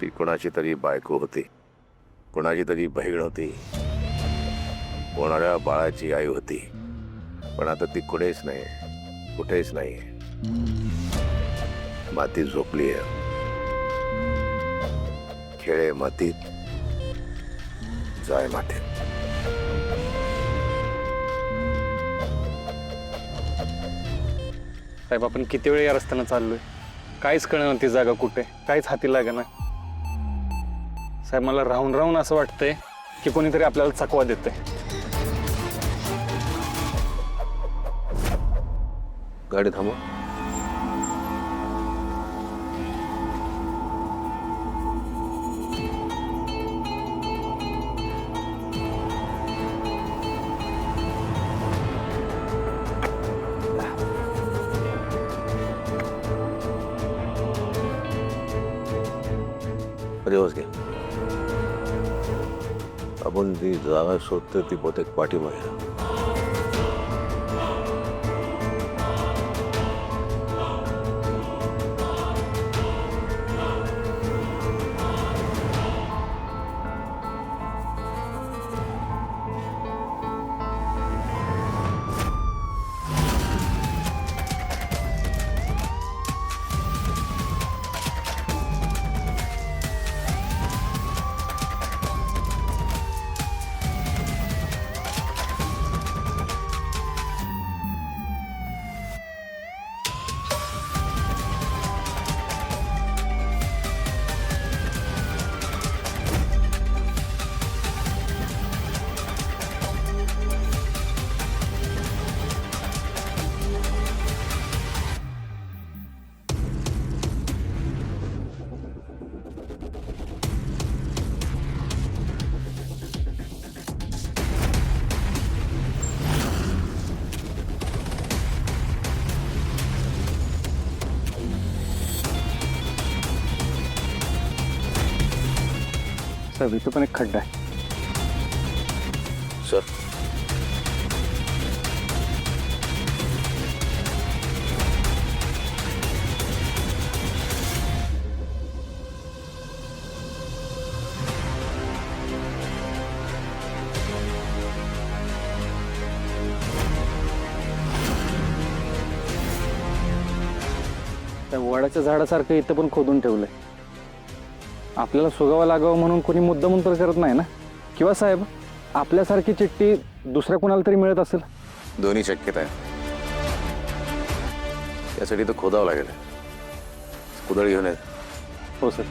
ती कोणाची तरी बायको होती, कोणाची तरी बहीण होती, कोणाच्या बाळाची आई होती. पण आता ती कुठेच नाही, कुठेच नाही. मातीत झोपली आहे. खेळे मातीत, जाय मातीत. साहेब आपण किती वेळ या रस्त्यानं चाललोय, काहीच कळणार ती जागा कुठे, काहीच हाती लागेना. साहेब मला राहून राहून असं वाटतंय की कोणीतरी आपल्याला चकवा देतंय. गाडी थांबव. दिवस घे. आपण ती जागा शोधतोय ती बहुतेक पाठीमागे. साहेब इथं पण एक खड्डा आहे. सर, त्या वडाच्या झाडासारखं इथं पण खोदून ठेवलंय. आपल्याला सुगावा लागावं म्हणून कोणी मुद्दामून तर करत नाही ना? किंवा साहेब आपल्यासारखी चिठ्ठी दुसऱ्या कुणाला तरी मिळत असेल? दोन्ही शक्यता आहे. त्यासाठी तर खोदावं लागेल. कुदळ घेऊन येत. हो सर.